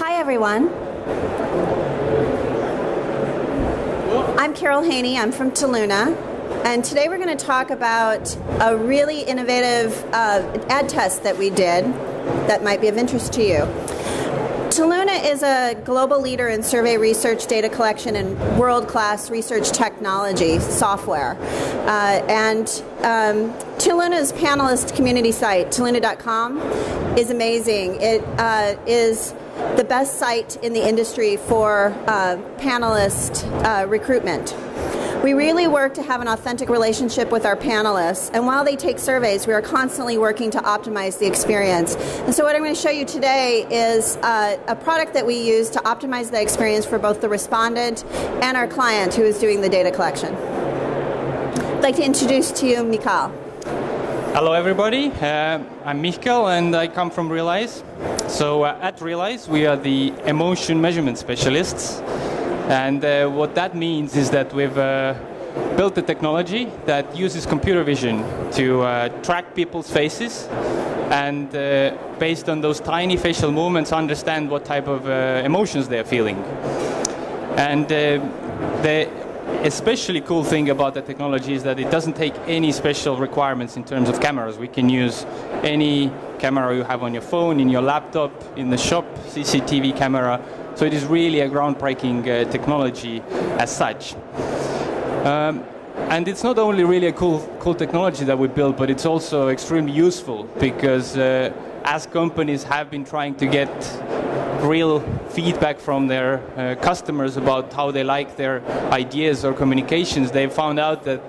Hi, everyone. I'm Carol Haney. I'm from Toluna. And today we're going to talk about a really innovative ad test that we did that might be of interest to you. Toluna is a global leader in survey research, data collection, and world-class research technology software. Toluna's panelist community site, toluna.com, is amazing. It is the best site in the industry for panelist recruitment. We really work to have an authentic relationship with our panelists, and while they take surveys, we are constantly working to optimize the experience. And so what I'm going to show you today is a product that we use to optimize the experience for both the respondent and our client who is doing the data collection. I'd like to introduce to you Mihkel. Hello everybody, I'm Mihkel and I come from Realize. So at Realize we are the emotion measurement specialists. And what that means is that we've built a technology that uses computer vision to track people's faces and based on those tiny facial movements understand what type of emotions they're feeling. And the especially cool thing about the technology is that it doesn't take any special requirements in terms of cameras. We can use any camera you have on your phone, in your laptop, in the shop, CCTV camera. So it is really a groundbreaking technology as such. And it's not only really a cool technology that we built, but it's also extremely useful because as companies have been trying to get real feedback from their customers about how they like their ideas or communications, they've found out that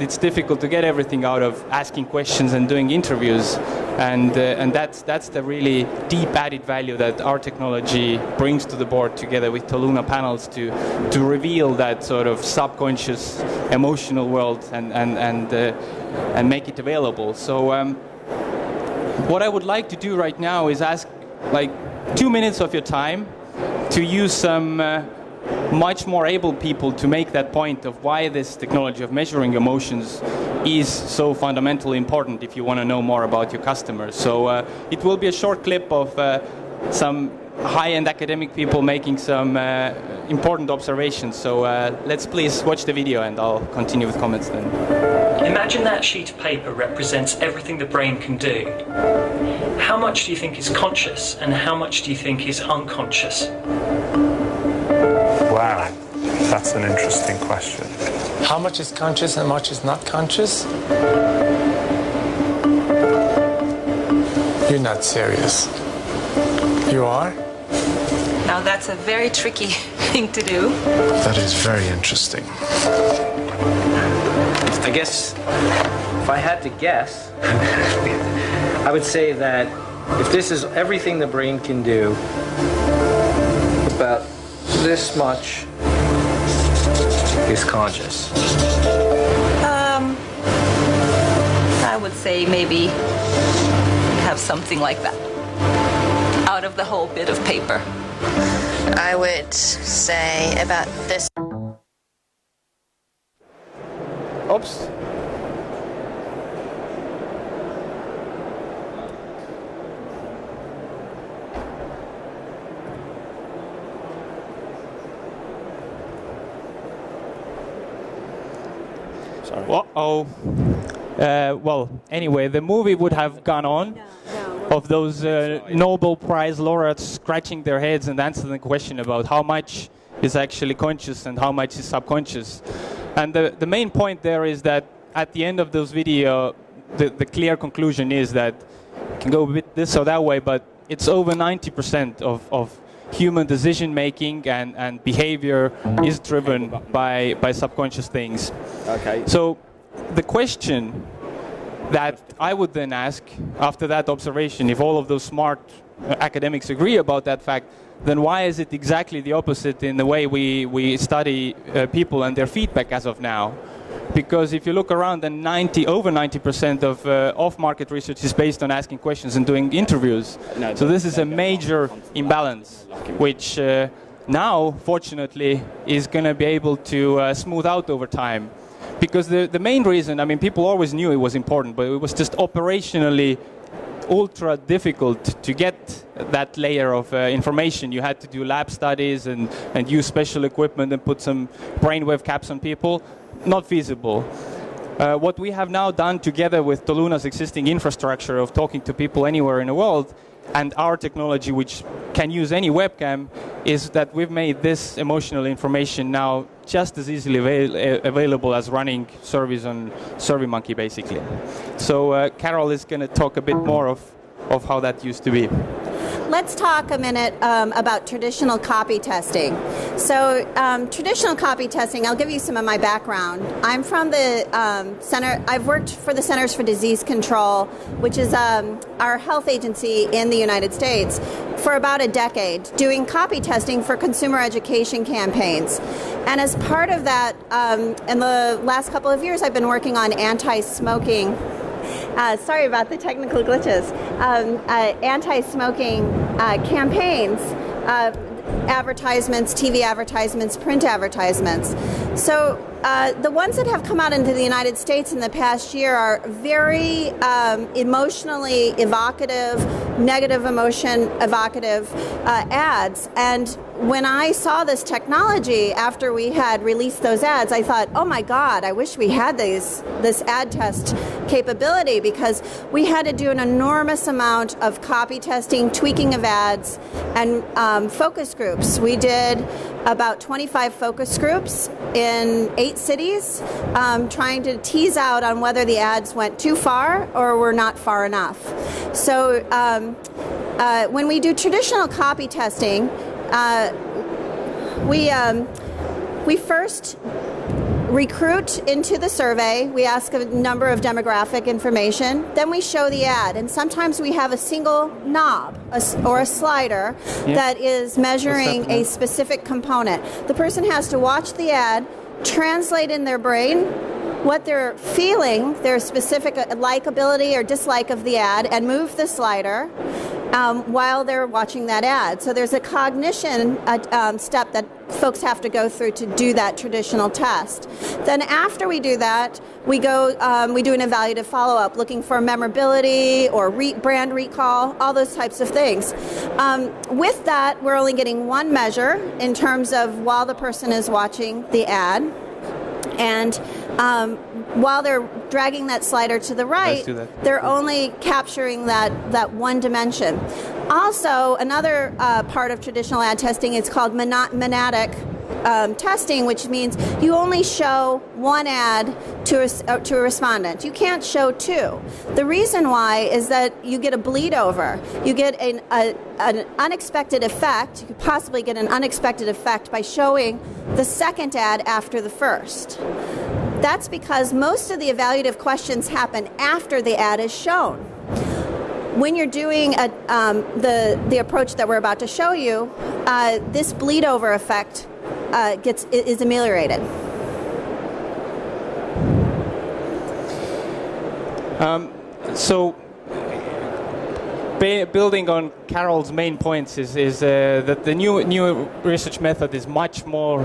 it's difficult to get everything out of asking questions and doing interviews. And that's the really deep added value that our technology brings to the board together with Toluna panels to reveal that sort of subconscious emotional world and make it available. So what I would like to do right now is ask like 2 minutes of your time to use some much more able people to make that point of why this technology of measuring emotions is so fundamentally important if you want to know more about your customers. So it will be a short clip of some high-end academic people making some important observations. So let's please watch the video and I'll continue with comments then. Imagine that sheet of paper represents everything the brain can do. How much do you think is conscious and how much do you think is unconscious? Wow, that's an interesting question. How much is conscious and how much is not conscious? You're not serious. You are? Now that's a very tricky thing to do. That is very interesting. I guess if I had to guess, I would say that if this is everything the brain can do, about this much is conscious. I would say maybe have something like that out of the whole bit of paper. I would say about this. Oops. Sorry. Uh-oh. Well, anyway, the movie would have gone on of those Nobel Prize laureates scratching their heads and answering the question about how much is actually conscious and how much is subconscious. And the main point there is that at the end of those video, the clear conclusion is that it can go a bit this or that way, but it's over 90% of human decision making and behavior is driven by subconscious things. Okay. So the question that I would then ask after that observation, if all of those smart academics agree about that fact, then why is it exactly the opposite in the way we study people and their feedback as of now? Because if you look around, then over 90% of off-market research is based on asking questions and doing interviews. So this is a major imbalance, which now, fortunately, is going to be able to smooth out over time. Because the main reason, I mean, people always knew it was important, but it was just operationally ultra difficult to get that layer of information. You had to do lab studies and use special equipment and put some brainwave caps on people. Not feasible. What we have now done together with Toluna's existing infrastructure of talking to people anywhere in the world and our technology, which can use any webcam, is that we've made this emotional information now just as easily available as running surveys on SurveyMonkey, basically. So Carol is going to talk a bit more of how that used to be. Let's talk a minute about traditional copy testing. So traditional copy testing, I'll give you some of my background. I'm from the Center, I've worked for the Centers for Disease Control, which is our health agency in the United States, for about a decade, doing copy testing for consumer education campaigns. And as part of that, in the last couple of years, I've been working on anti-smoking. Sorry about the technical glitches. Anti-smoking campaigns, advertisements, TV advertisements, print advertisements. So the ones that have come out into the United States in the past year are very emotionally evocative, negative emotion evocative ads. And when I saw this technology after we had released those ads, I thought, oh my God, I wish we had this ad test capability, because we had to do an enormous amount of copy testing, tweaking of ads, and focus groups. We did about 25 focus groups in 8 cities, trying to tease out on whether the ads went too far or were not far enough. So when we do traditional copy testing, we first recruit into the survey. We ask a number of demographic information. Then we show the ad. And sometimes we have a single knob or a slider that is measuring a specific component. The person has to watch the ad, translate in their brain what they're feeling, their specific likability or dislike of the ad, and move the slider while they're watching that ad. So there's a cognition step that folks have to go through to do that traditional test. Then after we do that, we do an evaluative follow-up, looking for memorability or brand recall, all those types of things. With that, we're only getting one measure in terms of while the person is watching the ad. And while they're dragging that slider to the right, they're only capturing that one dimension. Also, another part of traditional ad testing is called monadic testing, which means you only show one ad to a respondent. You can't show 2. The reason why is that you get a bleed over. You get an unexpected effect. You could possibly get an unexpected effect by showing the second ad after the first. That's because most of the evaluative questions happen after the ad is shown. When you're doing the approach that we're about to show you, this bleed over effect is ameliorated. Building on Carol's main points is that the new research method is much more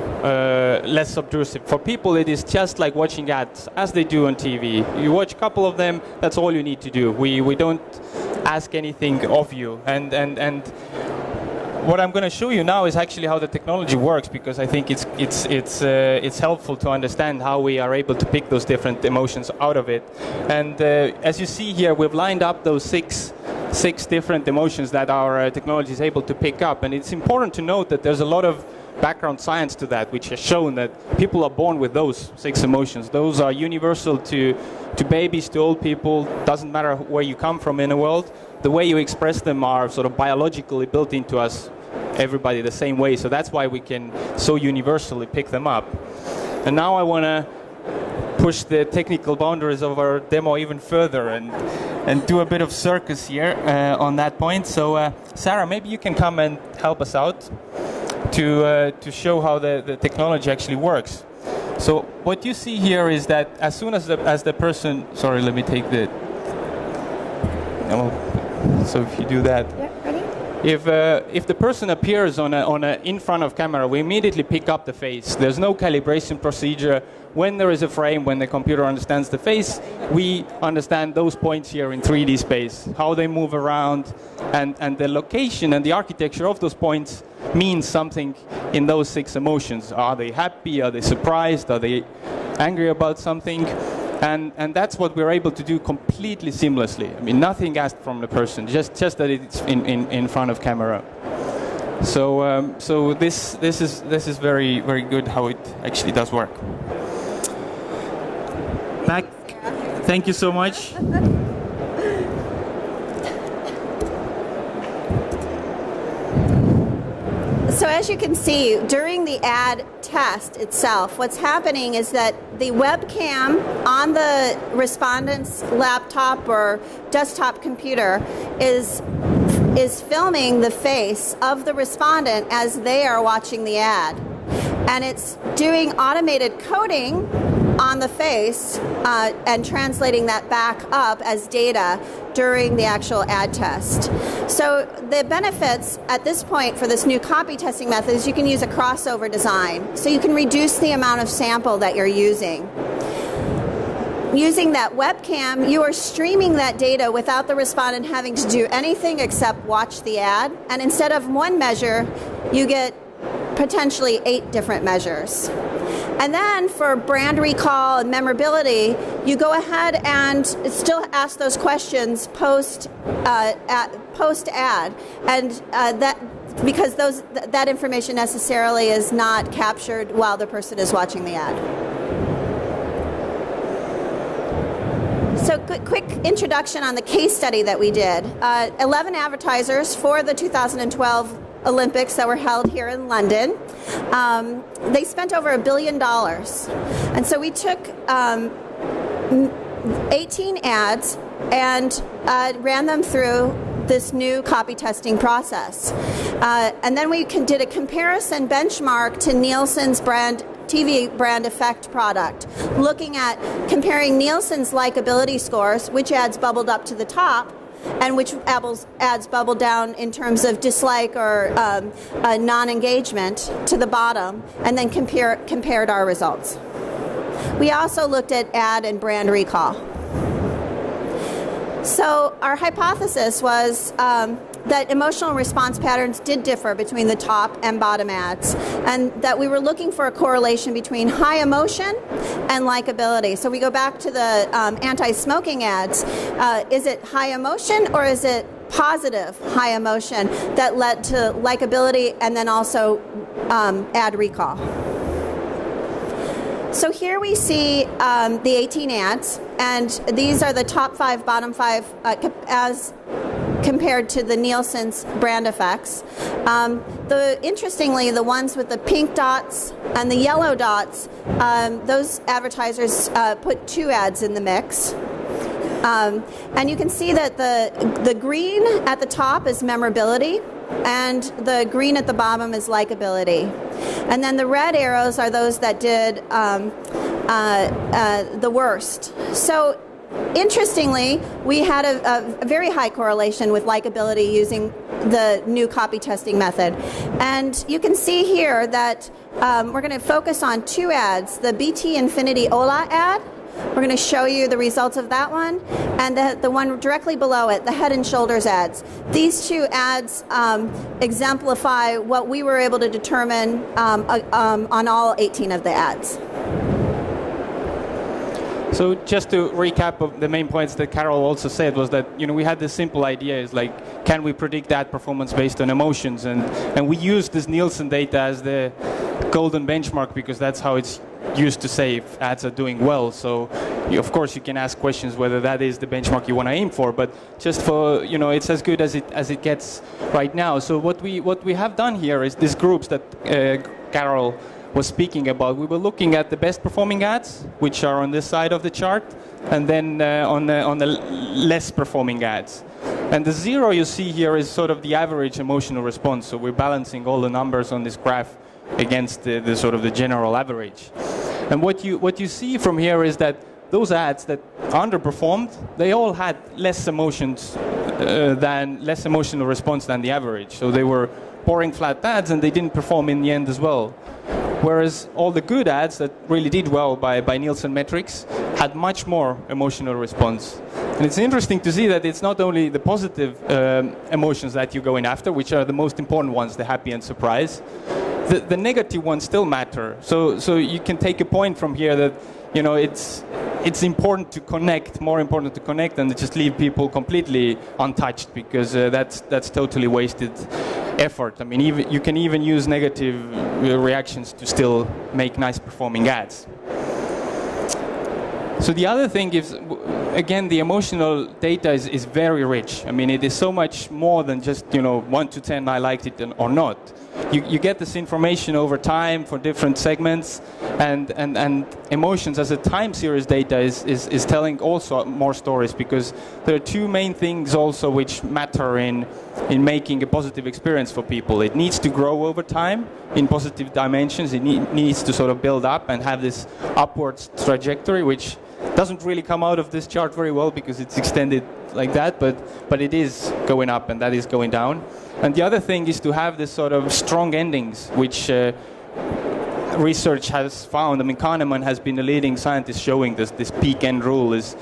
less obtrusive. For people, it is just like watching ads, as they do on TV. You watch a couple of them, that's all you need to do. We don't ask anything of you. And what I'm going to show you now is actually how the technology works, because I think it's helpful to understand how we are able to pick those different emotions out of it. And as you see here, we've lined up those six different emotions that our technology is able to pick up. And it's important to note that there's a lot of background science to that, which has shown that people are born with those 6 emotions. Those are universal to babies, to old people. Doesn't matter where you come from in the world. The way you express them are sort of biologically built into us, everybody the same way. So that's why we can so universally pick them up. And now I want to push the technical boundaries of our demo even further and do a bit of circus here on that point. So Sarah, maybe you can come and help us out to show how the technology actually works. So what you see here is that as soon as the person, sorry, let me take the, so if you do that. Yeah, ready? If the person appears on a in front of camera, we immediately pick up the face. There's no calibration procedure. when there is a frame, when the computer understands the face, we understand those points here in 3D space, how they move around, and the location and the architecture of those points means something in those 6 emotions. Are they happy? Are they surprised? Are they angry about something? And that's what we're able to do completely seamlessly. I mean, nothing asked from the person, just that it's in front of camera. So this is very, very good how it actually does work. Back. Thank you so much. So as you can see, during the ad test itself, what's happening is that the webcam on the respondent's laptop or desktop computer is filming the face of the respondent as they are watching the ad. And it's doing automated coding on the face and translating that back up as data during the actual ad test. So the benefits at this point for this new copy testing method is you can use a crossover design. So you can reduce the amount of sample that you're using. Using that webcam, you are streaming that data without the respondent having to do anything except watch the ad. And instead of 1 measure, you get potentially 8 different measures. And then for brand recall and memorability, you go ahead and still ask those questions post ad, and that because that information necessarily is not captured while the person is watching the ad. So quick introduction on the case study that we did. 11 advertisers for the 2012 Olympics that were held here in London. They spent over $1 billion. And so we took 18 ads and ran them through this new copy testing process. And then we did a comparison benchmark to Nielsen's TV brand effect product, looking at comparing Nielsen's likability scores, which ads bubbled up to the top, and which ads bubbled down in terms of dislike or non-engagement to the bottom, and then compared our results. We also looked at ad and brand recall. So our hypothesis was that emotional response patterns did differ between the top and bottom ads, and that we were looking for a correlation between high emotion and likability. So we go back to the anti-smoking ads. Is it high emotion or is it positive high emotion that led to likability and then also ad recall? So here we see the 18 ads, and these are the top 5, bottom 5 as compared to the Nielsen's brand effects. Interestingly, the ones with the pink dots and the yellow dots, those advertisers put 2 ads in the mix. And you can see that the green at the top is memorability, and the green at the bottom is likability. And then the red arrows are those that did the worst. So interestingly, we had a very high correlation with likability using the new copy testing method. And you can see here that we're going to focus on 2 ads, the BT Infinity Ola ad. We're going to show you the results of that one, and the one directly below it, the Head and Shoulders ads. These 2 ads exemplify what we were able to determine on all 18 of the ads. So just to recap of the main points that Carol also said was that, we had this simple idea is like, can we predict ad performance based on emotions? And we used this Nielsen data as the golden benchmark because that's how it's used to say if ads are doing well. So of course you can ask questions whether that is the benchmark you want to aim for, but just for, it's as good as it gets right now. So what we have done here is these groups that Carol was speaking about. We were looking at the best performing ads, which are on this side of the chart, and then on the less performing ads. And the 0 you see here is sort of the average emotional response. So we're balancing all the numbers on this graph against the sort of the general average. And what you see from here is that those ads that underperformed, they all had less emotional response than the average. So they were boring flat ads, and they didn't perform in the end as well. Whereas all the good ads that really did well by Nielsen metrics had much more emotional response. And it's interesting to see that it's not only the positive emotions that you're going after, which are the most important ones, the happy and surprise. The negative ones still matter. So you can take a point from here that, you know, it's important to connect, more important to connect than to just leave people completely untouched, because that's totally wasted effort. I mean, you can even use negative reactions to still make nice performing ads. So the other thing is, again, the emotional data is very rich. I mean, it is so much more than just, you know, 1 to 10, I liked it or not. You get this information over time for different segments, and emotions as a time series data is telling also more stories, because there are two main things also which matter in making a positive experience for people. It needs to grow over time in positive dimensions. It needs to sort of build up and have this upwards trajectory, which doesn't really come out of this chart very well because it's extended like that, but it is going up and that is going down. And the other thing is to have this sort of strong endings, which research has found. I mean, Kahneman has been a leading scientist showing this peak end rule is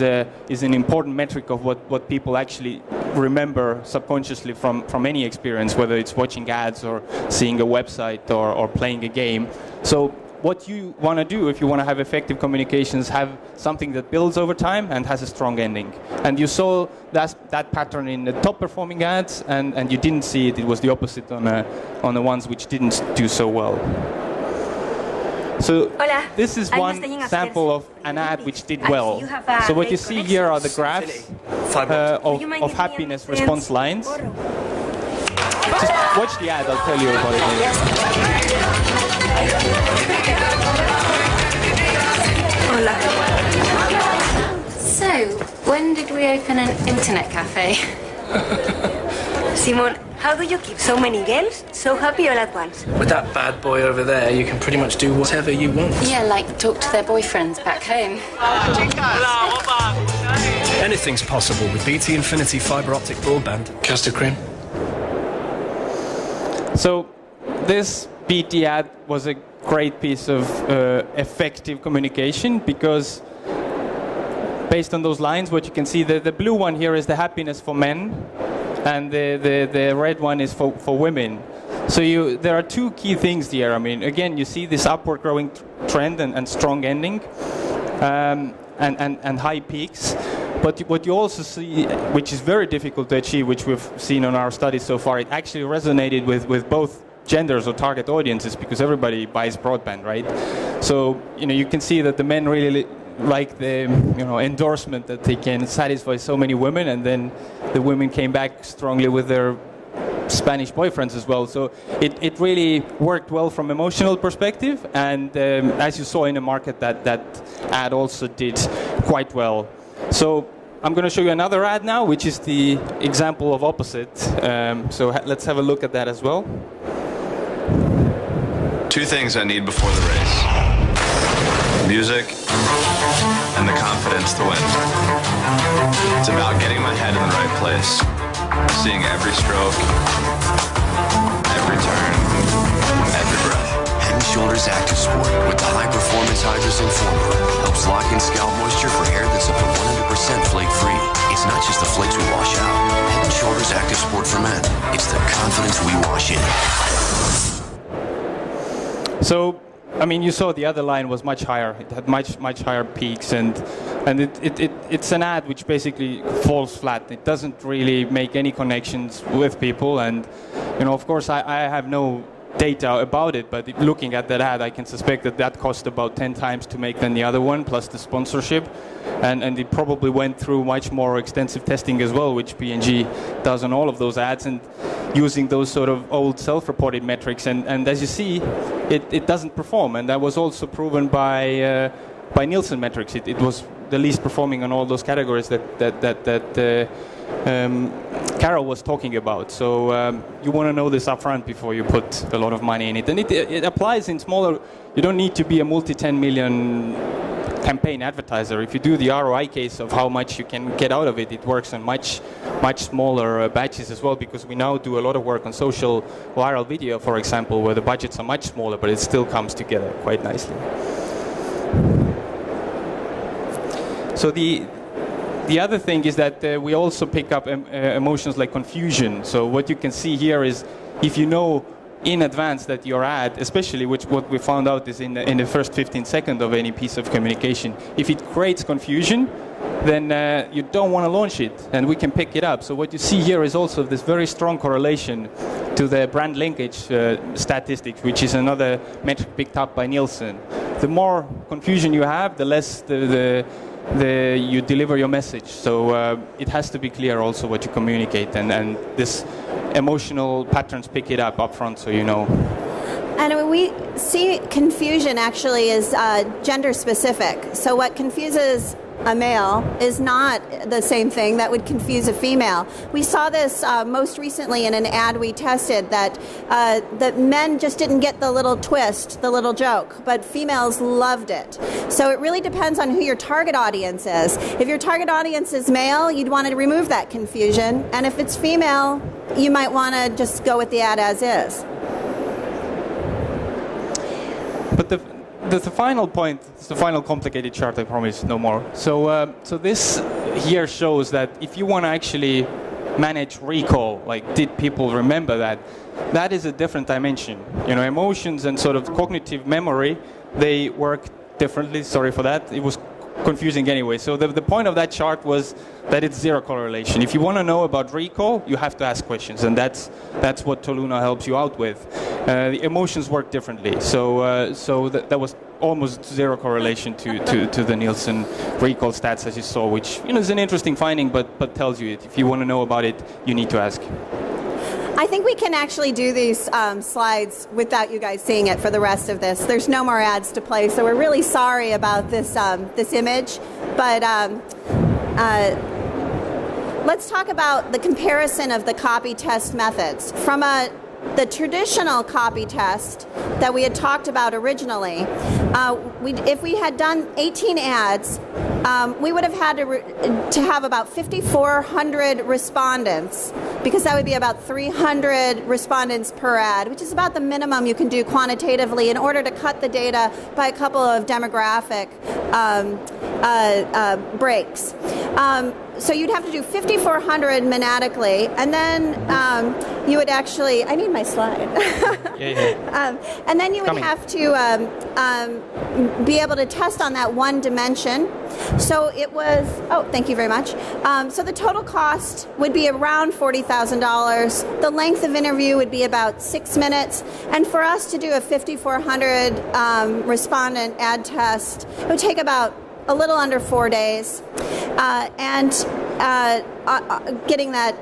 an important metric of what people actually remember subconsciously from any experience, whether it's watching ads or seeing a website or playing a game. So what you want to do if you want to have effective communications, have something that builds over time and has a strong ending. And you saw that pattern in the top performing ads, and you didn't see it. It was the opposite on the ones which didn't do so well. So this is one sample of an ad which did well. So what you see here are the graphs of happiness response lines. Just watch the ad, I'll tell you about it later. So, when did we open an internet cafe? Simon, how do you keep so many girls so happy all at once? With that bad boy over there, you can pretty much do whatever you want. Yeah, like talk to their boyfriends back home. Anything's possible with BT Infinity fibre optic broadband. Custard cream. So, this BT ad was a great piece of effective communication, because based on those lines, what you can see, the blue one here is the happiness for men, and the red one is for women. So there are two key things here. I mean, again, you see this upward growing trend and strong ending, and high peaks. But what you also see, which is very difficult to achieve, which we've seen on our studies so far, it actually resonated with both genders or target audiences, because everybody buys broadband, right? So, you know, you can see that the men really like the, you know, endorsement that they can satisfy so many women, and then the women came back strongly with their Spanish boyfriends as well. So it really worked well from emotional perspective, and as you saw in the market, that ad also did quite well. So I'm going to show you another ad now, which is the example of opposite. So let's have a look at that as well. Two things I need before the race: music and the confidence to win. It's about getting my head in the right place, seeing every stroke, every turn, every breath. Head & Shoulders Active Sport with the high-performance hydrogen formula helps lock in scalp moisture for hair that's up to 100% flake-free. It's not just the flakes we wash out. Head & Shoulders Active Sport for men. It's the confidence we wash in. So, I mean, you saw the other line was much higher. It had much higher peaks, and it's an ad which basically falls flat. It doesn't really make any connections with people, and, you know, of course, I have no data about it, but looking at that ad, I can suspect that cost about 10 times to make than the other one, plus the sponsorship, and it probably went through much more extensive testing as well, which P&G does on all of those ads, and using those sort of old self-reported metrics, and as you see, it doesn't perform, and that was also proven by Nielsen metrics. It was the least performing on all those categories that Carol was talking about. So you want to know this upfront before you put a lot of money in it. And it applies in smaller, you don't need to be a multi-10 million campaign advertiser. If you do the ROI case of how much you can get out of it, it works on much smaller batches as well, because we now do a lot of work on social viral video, for example, where the budgets are much smaller, but it still comes together quite nicely. So the other thing is that we also pick up emotions like confusion. So what you can see here is, if you know in advance that your ad, especially what we found out is in the first 15 seconds of any piece of communication, if it creates confusion, then you don't want to launch it, and we can pick it up. So what you see here is also this very strong correlation to the brand linkage statistics, which is another metric picked up by Nielsen. The more confusion you have, the less you deliver your message. So it has to be clear also what you communicate, and this emotional patterns pick it up front, so you know. And we see confusion actually is gender specific. So what confuses a male is not the same thing that would confuse a female. We saw this most recently in an ad we tested, that men just didn't get the little twist, the little joke, but females loved it. So it really depends on who your target audience is. If your target audience is male, you'd want to remove that confusion, and if it's female, you might want to just go with the ad as is. But the final point, it's the final complicated chart, I promise, no more. So this here shows that if you want to actually manage recall, like did people remember that, that is a different dimension. You know, emotions and sort of cognitive memory, they work differently. Sorry for that. It was confusing anyway. So the point of that chart was that it's zero correlation. If you want to know about recall, you have to ask questions, and that's what Toluna helps you out with. The emotions work differently. So that was almost zero correlation to the Nielsen recall stats, as you saw, which is an interesting finding, but tells you it. If you want to know about it, you need to ask. I think we can actually do these slides without you guys seeing it for the rest of this. There's no more ads to play, so we're really sorry about this this image. But let's talk about the comparison of the copy test methods. From the traditional copy test that we had talked about originally, if we had done 18 ads, we would have had to have about 5,400 respondents, because that would be about 300 respondents per ad, which is about the minimum you can do quantitatively in order to cut the data by a couple of demographic breaks. So you'd have to do 5,400 monadically, and then you would actually, I need my slide. And then you would have to be able to test on that one dimension. So it was, thank you very much. So the total cost would be around $40,000. The length of interview would be about 6 minutes. And for us to do a 5,400 respondent ad test, it would take about a little under 4 days. Getting that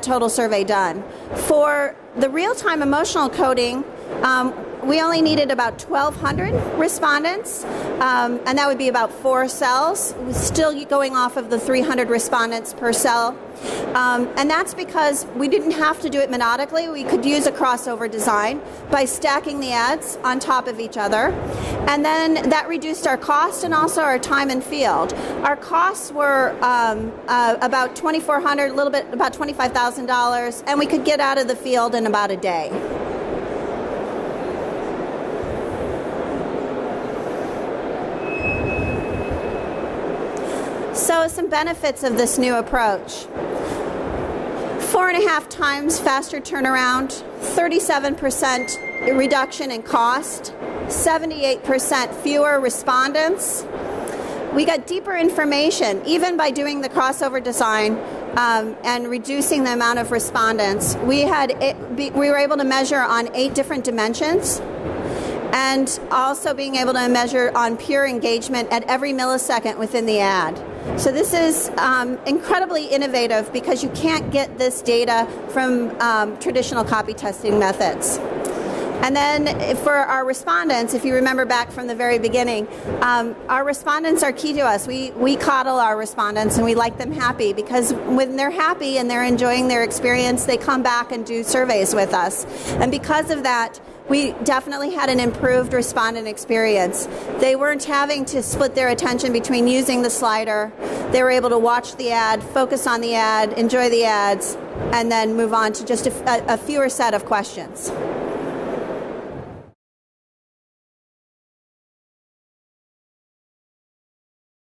total survey done. For the real-time emotional coding, we only needed about 1,200 respondents, and that would be about 4 cells, still going off of the 300 respondents per cell. And that's because we didn't have to do it monodically. We could use a crossover design by stacking the ads on top of each other. And then that reduced our cost and also our time in field. Our costs were about $2,400, a little bit, about $25,000, and we could get out of the field in about a day. So some benefits of this new approach. 4.5 times faster turnaround, 37% reduction in cost, 78% fewer respondents. We got deeper information, even by doing the crossover design and reducing the amount of respondents. We were able to measure on 8 different dimensions, and also being able to measure on pure engagement at every millisecond within the ad. So this is incredibly innovative, because you can't get this data from traditional copy testing methods. And then for our respondents, if you remember back from the very beginning, our respondents are key to us. We coddle our respondents and we like them happy, because when they're happy and they're enjoying their experience, they come back and do surveys with us. And because of that, we definitely had an improved respondent experience. They weren't having to split their attention between using the slider. They were able to watch the ad, focus on the ad, enjoy the ads, and then move on to just a fewer set of questions.